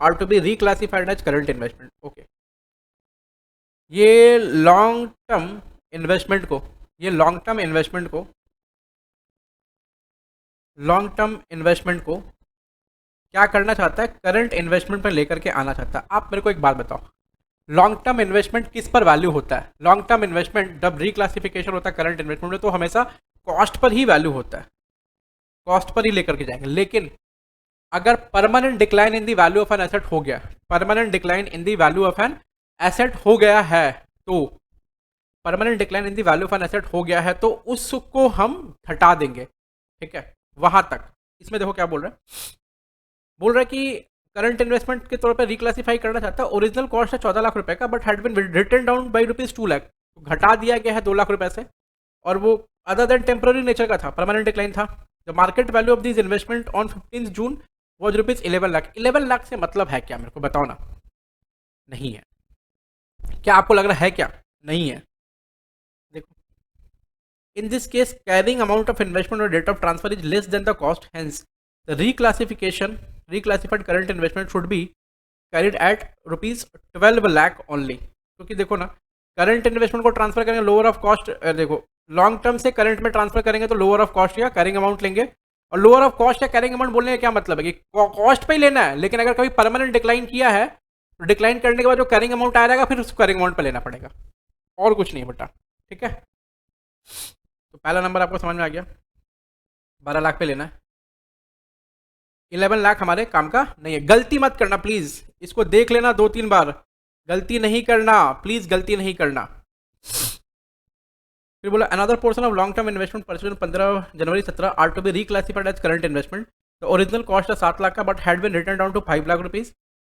are to be reclassified as current investment. Okay, ये लॉन्ग टर्म इन्वेस्टमेंट को, ये लॉन्ग टर्म इन्वेस्टमेंट को, लॉन्ग टर्म इन्वेस्टमेंट को क्या करना चाहता है, करंट इन्वेस्टमेंट पर लेकर के आना चाहता है। आप मेरे को एक बात बताओ, लॉन्ग टर्म इन्वेस्टमेंट किस पर वैल्यू होता है? लॉन्ग टर्म इन्वेस्टमेंट जब रिक्लासिफिकेशन होता है करंट इन्वेस्टमेंट में तो हमेशा कॉस्ट पर ही वैल्यू होता है, कॉस्ट पर ही लेकर के जाएंगे। लेकिन अगर permanent decline in the value of an asset हो गया, permanent decline in the value of an asset हो गया है, तो permanent decline in the value of an asset हो गया है तो उसको हम घटा देंगे। ठीक है, वहां तक। इसमें देखो क्या बोल रहा है, बोल रहा है कि करंट इन्वेस्टमेंट के तौर पर रिक्लासीफाई करना चाहता है। ओरिजिनल कॉस्ट है 14 लाख रुपए का, but had been written down by ₹2 lakh, तो घटा दिया गया है 2 लाख रुपए से। और वो अदर देन टेम्पररी नेचर का था, परमानेंट डिक्लाइन था। The market value of this investment on 15 June was ₹11 lakh. 11 lakh से मतलब है क्या, मेरे को बताओ ना। नहीं है क्या? आपको लग रहा है क्या? नहीं है। देखो, in this case carrying amount of investment और date of transfer is less than the cost, hence the reclassified current investment should be carried at ₹12 lakh only. क्योंकि देखो ना, करंट इन्वेस्टमेंट को ट्रांसफर करेंगे लोअर ऑफ कॉस्ट, देखो long term से current में transfer करेंगे तो लोअर ऑफ कॉस्ट या कैरिंग अमाउंट लेंगे। और लोअर ऑफ कॉस्ट या कैरिंग अमाउंट बोलने का क्या मतलब है कि कॉस्ट पे ही लेना है, लेकिन अगर कभी परमानेंट डिक्लाइन किया है तो डिक्लाइन करने के बाद जो कैरिंग अमाउंट आ जाएगा फिर उस कैरिंग अमाउंट पर लेना पड़ेगा, और कुछ नहीं बेटा। ठीक है, तो पहला नंबर आपको समझ में आ गया, 12 लाख पे लेना है। 11 लाख हमारे काम का नहीं है। गलती मत करना प्लीज, इसको देख लेना 2-3 बार, गलती नहीं करना प्लीज, गलती नहीं करना। फिर बोला another portion of long term investment purchase 15 January 17 are to be reclassified as current investment. The original cost है 7 लाख का, but had been written down to 5 lakh rupees.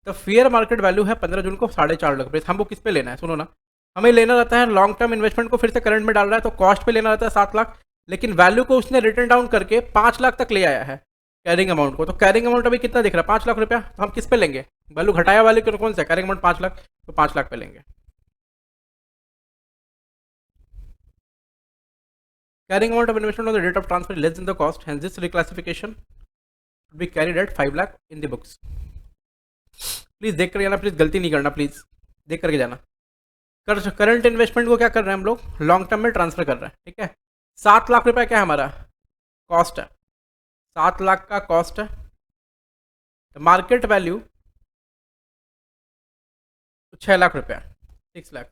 The fair market value है 15 जून को 4.5 लाख रुपये। हमको किस पे लेना है, सुनो ना, हमें लेना रहता है लॉन्ग टर्म इन्वेस्टमेंट को फिर से करंट में डाल रहा है तो कॉस्ट पे लेना रहता है 7 लाख, लेकिन वैल्यू को उसने रिटर्न डाउन करके 5 लाख तक ले आया है कैरिंग अमाउंट को। तो कैरिंग अमाउंट अभी कितना दिख रहा है, 5 लाख रुपया। तो हम किस पे लेंगे, वैल्यू घटाया वाले कौन सा, कैरिंग अमाउंट 5 लाख, तो 5 लाख पे लेंगे। Carrying amount of investment on the date of transfer less than the cost, hence this reclassification be carried at 5 lakh in the books. Please देख कर जाना, प्लीज गलती नहीं करना, प्लीज देख करके जाना। करंट इन्वेस्टमेंट को क्या कर रहे हैं हम लोग, लॉन्ग टर्म में ट्रांसफर कर रहे हैं। ठीक है, 7 लाख रुपया क्या है हमारा कॉस्ट है, 7 लाख का कॉस्ट है। मार्केट वैल्यू 6 लाख रुपया, 6 लाख।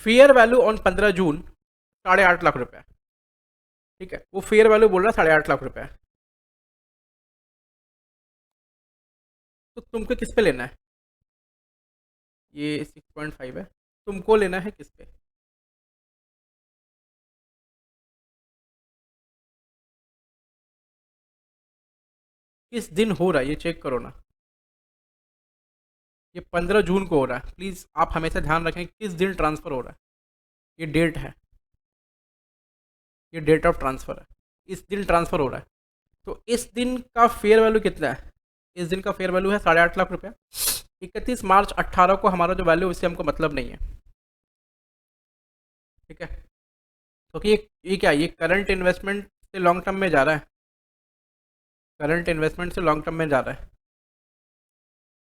फेयर वैल्यू ऑन 15 जून 8.5 लाख रुपया। ठीक है, वो फेयर वैल्यू बोल रहा है 8.5 लाख रुपया। तो तुमको किस पे लेना है, ये 6.5 है, तुमको लेना है किस पे, किस दिन हो रहा है ये चेक करो ना। ये 15 जून को हो रहा है, प्लीज़ आप हमेशा ध्यान रखें किस दिन ट्रांसफ़र हो रहा है। ये डेट है, ये डेट ऑफ ट्रांसफ़र है, इस दिन ट्रांसफ़र हो रहा है। तो इस दिन का फेयर वैल्यू कितना है, इस दिन का फेयर वैल्यू है 8.5 लाख रुपया। 31 मार्च 18 को हमारा जो वैल्यू उससे हमको मतलब नहीं है। ठीक है, क्योंकि ये क्या, ये करंट इन्वेस्टमेंट से लॉन्ग टर्म में जा रहा है, करंट इन्वेस्टमेंट से लॉन्ग टर्म में जा रहा है।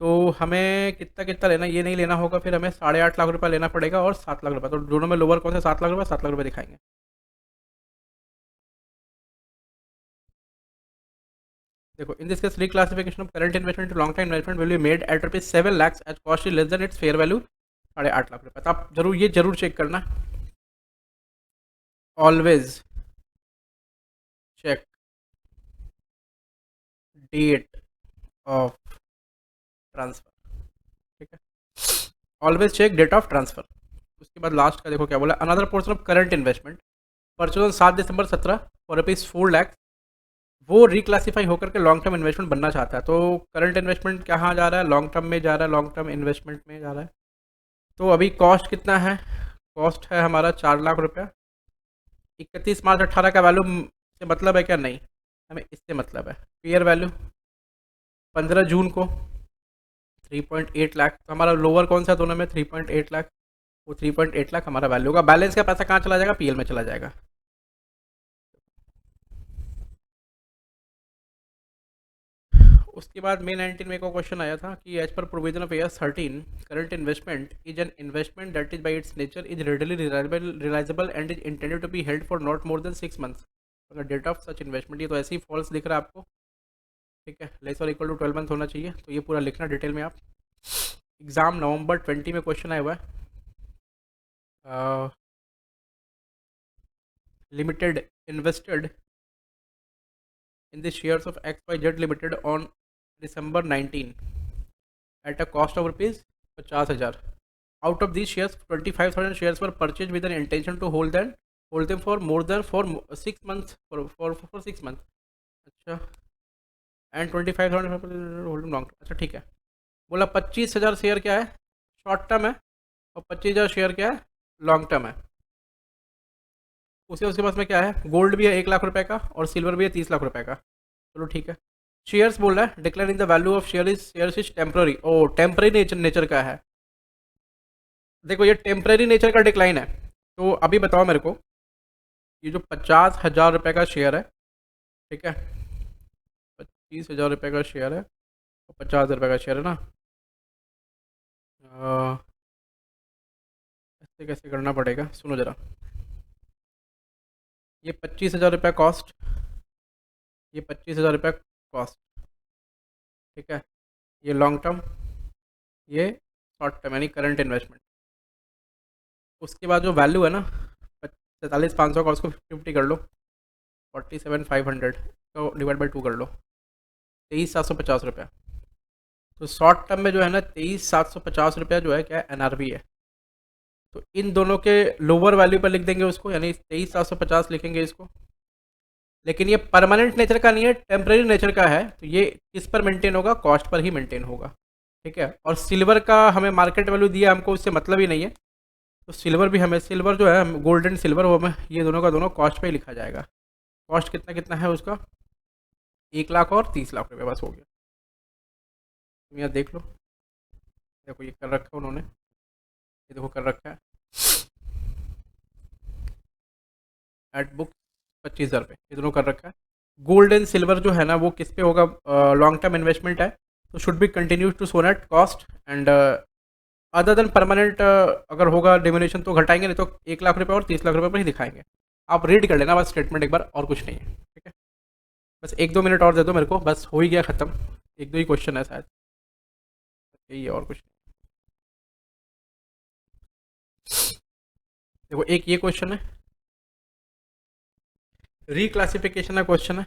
तो हमें कितना कितना लेना, ये नहीं लेना होगा, फिर हमें 8.5 लाख रुपये लेना पड़ेगा और 7 लाख रुपये, तो दोनों में लोअर कौन सा, 7 लाख रुपये, 7 लाख रुपये दिखाएंगे। देखो, in this case reclassification of current investment to long time investment will be made at ₹7 lakh as cost is less than its fair value 8.5 lakh रुपये। तो आप जरूर ये जरूर चेक करना, always check date of transfer. ठीक है, always check date of transfer. उसके बाद लास्ट का देखो क्या बोला, another portion of current investment purchase on 7 December 17 for ₹4 lakh, वो रिक्लासीफाई होकर के लॉन्ग टर्म इन्वेस्टमेंट बनना चाहता है। तो करंट इन्वेस्टमेंट कहाँ जा रहा है, लॉन्ग टर्म में जा रहा है, लॉन्ग टर्म इन्वेस्टमेंट में जा रहा है। तो अभी कॉस्ट कितना है, कॉस्ट है हमारा 4 लाख रुपया। 31 मार्च 18 का वैल्यू से मतलब है क्या, नहीं, हमें इससे मतलब है। फेयर वैल्यू 15 जून को 3.8 लाख, तो हमारा लोअर कौन सा दोनों में, 3.8 लाख, वो 3.8 लाख हमारा वैल्यू होगा। बैलेंस का पैसा कहाँ चला जाएगा, पीएल में चला जाएगा। उसके बाद मे 19 में को क्वेश्चन आया था कि as per provision of AS 13 current investment is an investment that is by its nature is readily realisable and is intended to be held for not more than 6 months. अगर डेट ऑफ सच इन्वेस्टमेंट, ये तो ऐसे ही false दिख रहा है आपको, ठीक है, लेस और इक्वल टू 12 मंथ होना चाहिए। तो ये पूरा लिखना डिटेल में आप। एग्जाम नवंबर 20 में क्वेश्चन आया हुआ है, limited invested in the shares of XYZ Limited on December 19 at a cost of ₹50,000. Out of these shares, 25,000 shares were purchased with an intention to hold them for more than 6 months for 6 months. अच्छा, and 25,000 hold them long term. अच्छा ठीक है, बोला 25,000 share क्या है, short term है, और 25,000 share क्या है, लॉन्ग टर्म है। उसके पास में क्या है, गोल्ड भी है 1 लाख रुपए का और सिल्वर भी है 30 लाख रुपए का। चलो ठीक है, शेयर्स बोल रहा है decline in the value of shares is temporary, ओ टेम्पररी नेचर का है। देखो ये टेम्पररी नेचर का डिक्लाइन है, तो अभी बताओ मेरे को, ये जो 50,000 रुपये का शेयर है, ठीक है, 25,000 रुपये का शेयर है और 50,000 रुपये का शेयर है ना, ऐसे कैसे करना पड़ेगा, सुनो ज़रा। ये 25,000 रुपये कॉस्ट, ये 25,000 रुपये कॉस्ट, ठीक है, ये लॉन्ग टर्म, ये शॉर्ट टर्म यानी करंट इन्वेस्टमेंट। उसके बाद जो वैल्यू है ना 43,500 का, उसको 50 कर लो, 47,500 को डिवाइड बाई 2 कर लो, 23,750 रुपया। तो शॉर्ट टर्म में जो है ना 23,750 रुपया जो है क्या, NRV है। तो इन दोनों के लोअर वैल्यू पर लिख देंगे उसको, यानी 23,750 लिखेंगे इसको। लेकिन ये परमानेंट नेचर का नहीं है, टेम्परेरी नेचर का है, तो ये किस पर मेंटेन होगा, कॉस्ट पर ही मेंटेन होगा, ठीक है। और सिल्वर का हमें मार्केट वैल्यू दिया, हमको उससे मतलब ही नहीं है, तो सिल्वर भी हमें, सिल्वर जो है गोल्ड एंड सिल्वर, वो हमें ये दोनों का दोनों कॉस्ट पे ही लिखा जाएगा। कॉस्ट कितना कितना है उसका, 1 लाख और 30 लाख रुपये, बस हो गया। तुम यहाँ देख लो, देखो ये कर रखा है उन्होंने, ये देखो कर रखा है एट बुक 25,000 रुपये, ये दोनों कर रखा है। गोल्ड एंड सिल्वर जो है ना वो किस पे होगा, लॉन्ग टर्म इन्वेस्टमेंट है, तो should be continue to shown at cost and other than permanent अगर होगा डिमिनेशन तो घटाएंगे, नहीं तो 1 लाख रुपये और 30 लाख रुपये पर ही दिखाएंगे। आप रीड कर लेना बस स्टेटमेंट एक बार, और कुछ नहीं है, ठीक है। बस 1-2 मिनट और दे दो मेरे को, बस हो ही गया ख़त्म, 1-2 ही क्वेश्चन है शायद, यही है और कुछ नहीं। देखो एक ये क्वेश्चन है, रिक्लासिफिकेशन का क्वेश्चन है,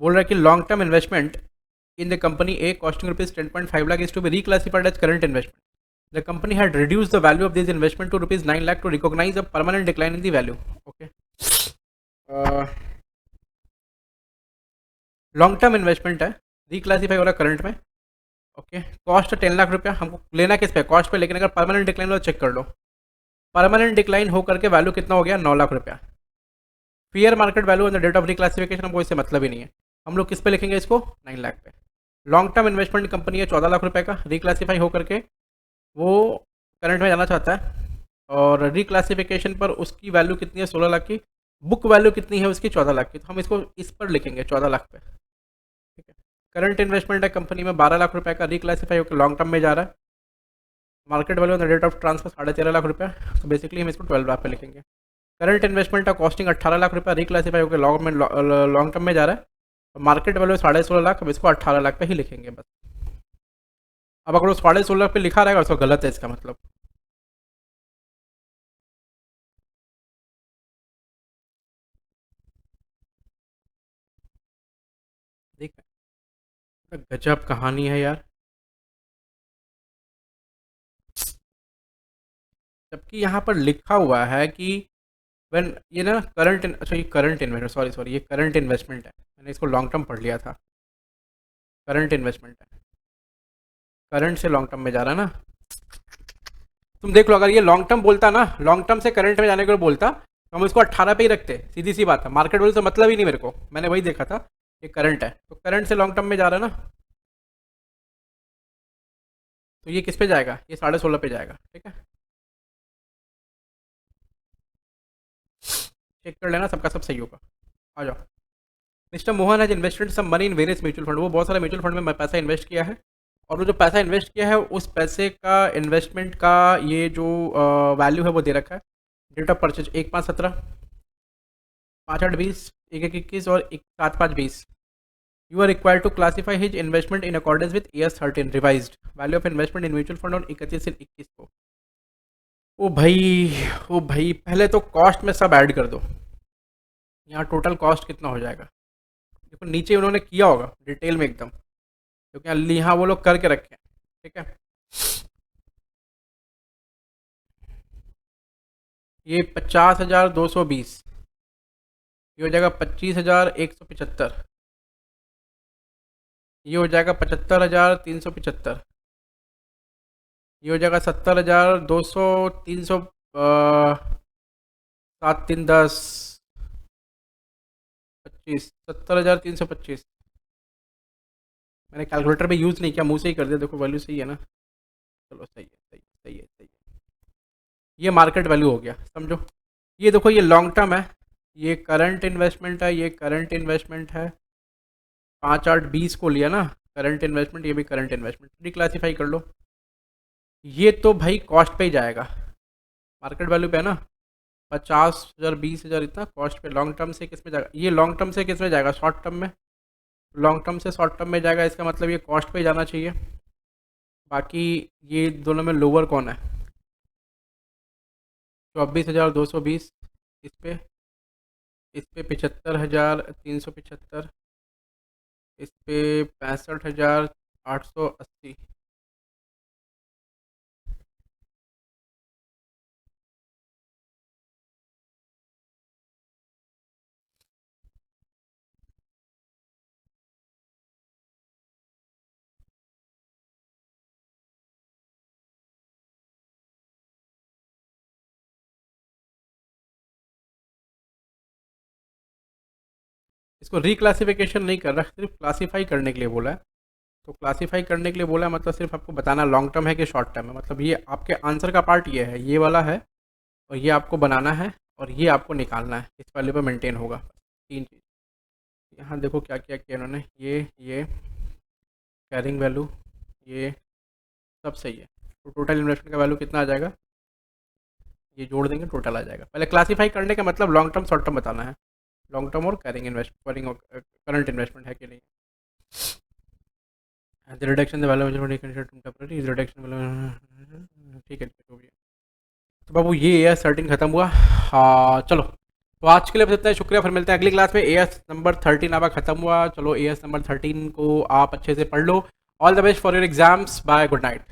बोल रहा है कि long term investment in the company A costing ₹10.5 lakh is to be reclassified as current investment. The company had reduced the value of this investment to ₹9 lakh to recognize a permanent decline in the value. Okay. Long term investment है, reclassify हो रहा है current में, okay. Cost 10 lakh रुपया, हमको लेना किस पे, कॉस्ट पे, लेकिन अगर परमानेंट डिक्लाइन हो तो चेक कर लो, परमानेंट डिक्लाइन होकर के वैल्यू कितना हो गया, 9 लाख रुपया। Fair market value on the date of reclassification, हमको इससे मतलब ही नहीं है, हम लोग किस पे लिखेंगे इसको, 9 लाख पे। लॉन्ग टर्म इन्वेस्टमेंट कंपनी है 14 लाख रुपए का, रिक्लासीफाई होकर के वो करंट में जाना चाहता है, और रिक्लासिफिकेशन पर उसकी वैल्यू कितनी है, 16 लाख की, बुक वैल्यू कितनी है उसकी, 14 लाख की, तो हम इसको इस पर लिखेंगे 14 लाख पे, ठीक है। करंट इन्वेस्टमेंट है कंपनी में 12 लाख रुपए का, रिक्लासीफाई होकर लॉन्ग टर्म में जा रहा है। Market value on the date of transfer 13.5 lakh रुपए, तो बेसिकली हम इसको 12 लाख पे लिखेंगे। करंट इन्वेस्टमेंट का कॉस्टिंग 18 लाख रुपए, रिक्लासीफाई होकर लॉन्ग टर्म में जा रहा है, तो मार्केट वैल्यू 16.5 लाख, अब इसको 18 लाख पे ही लिखेंगे बस। अब अगर वो 16.5 लाख पे लिखा रहेगा उसको गलत है इसका मतलब। ठीक है, गजब कहानी है यार। जबकि यहाँ पर लिखा हुआ है कि व्हेन, ये ना करंट, अच्छा ये करंट इन्वेस्टमेंट, सॉरी सॉरी, ये करंट इन्वेस्टमेंट है, मैंने इसको लॉन्ग टर्म पढ़ लिया था। करंट इन्वेस्टमेंट है, करंट से लॉन्ग टर्म में जा रहा है ना। तुम देख लो, अगर ये लॉन्ग टर्म बोलता ना, लॉन्ग टर्म से करंट में जाने को बोलता तो हम इसको 18 पे ही रखते, सीधी सी बात है। मार्केट वैल्यू से मतलब ही नहीं मेरे को, मैंने वही देखा था, ये करंट है तो करंट से लॉन्ग टर्म में जा रहा है ना, तो ये किस पे जाएगा, ये 16.5 पे जाएगा। ठीक है, चेक कर लेना, सबका सब सही होगा। आ जाओ। Mister Mohan has invested some money in various mutual fund, वो बहुत सारे म्यूचुअल फंड में पैसा इन्वेस्ट किया है, और वो जो पैसा इन्वेस्ट किया है उस पैसे का, इन्वेस्टमेंट का ये जो वैल्यू है वो दे रखा है। डेट ऑफ परचेज 1/5/17, 5/8/20, 1/1/21 और 7/5/20। You are required to classify his investment in accordance with AS 13 revised value of investment in mutual fund on 31/21 को। ओ भाई, ओ भाई, पहले तो कॉस्ट में सब ऐड कर दो। यहाँ टोटल कॉस्ट कितना हो जाएगा देखो, नीचे उन्होंने किया होगा डिटेल में एकदम, क्योंकि यहाँ वो लोग करके रखे हैं। ठीक है, ये 50,220, ये हो जाएगा 25,175, ये हो जाएगा 75,375, ये हो जाएगा 70,200, 300, 7 3 10 25, 70,325। मैंने कैलकुलेटर पे यूज़ नहीं किया, मुंह से ही कर दिया। देखो वैल्यू सही है ना, चलो सही है, सही है, सही है, सही है। ये मार्केट वैल्यू हो गया, समझो। ये देखो, ये लॉन्ग टर्म है, ये करंट इन्वेस्टमेंट है, ये करंट इन्वेस्टमेंट है, 5/8/20 को लिया ना करंट इन्वेस्टमेंट, ये भी करंट इन्वेस्टमेंट, रिक्लासीफाई कर लो। ये तो भाई कॉस्ट पे ही जाएगा, मार्केट वैल्यू पे है ना, 50,000, 20,000 इतना कॉस्ट पे। लॉन्ग टर्म से किस में जाएगा, ये लॉन्ग टर्म से किस में जाएगा, शॉर्ट टर्म में। लॉन्ग टर्म से शॉर्ट टर्म में जाएगा, इसका मतलब ये कॉस्ट पे जाना चाहिए। बाकी ये दोनों में लोअर कौन है, 24,220, इस पे, इस पे 75,375, इस पे 65,880। इसको रिक्लासिफिकेशन नहीं कर रहा, सिर्फ क्लासीफाई करने के लिए बोला है। तो क्लासीफाई करने के लिए बोला है मतलब सिर्फ आपको बताना लॉन्ग टर्म है कि शॉर्ट टर्म है। मतलब ये आपके आंसर का पार्ट ये है, ये वाला है, और ये आपको बनाना है, और ये आपको निकालना है, इस वैल्यू पे मेंटेन होगा। 3 चीज़ यहाँ देखो क्या क्या किया उन्होंने, ये कैरिंग वैल्यू, ये सब सही है। तो टोटल इन्वेस्टमेंट का वैल्यू कितना आ जाएगा, ये जोड़ देंगे टोटल आ जाएगा। पहले क्लासीफाई करने का मतलब लॉन्ग टर्म शॉर्ट टर्म बताना है, लॉन्ग टर्म और कैरिंग इन्वेस्टमेंट, करंट इन्वेस्टमेंट है कि नहीं। The reduction the value temporary is reduction value, ठीक है जो भी है। तो बाबू ये AS 13 खत्म हुआ। हाँ चलो, तो आज के लिए बस इतना ही, शुक्रिया। फिर मिलते हैं अगली क्लास में। AS नंबर 13 आपका खत्म हुआ। चलो AS नंबर 13 को आप अच्छे से पढ़ लो। All the best for your exams, bye, good night.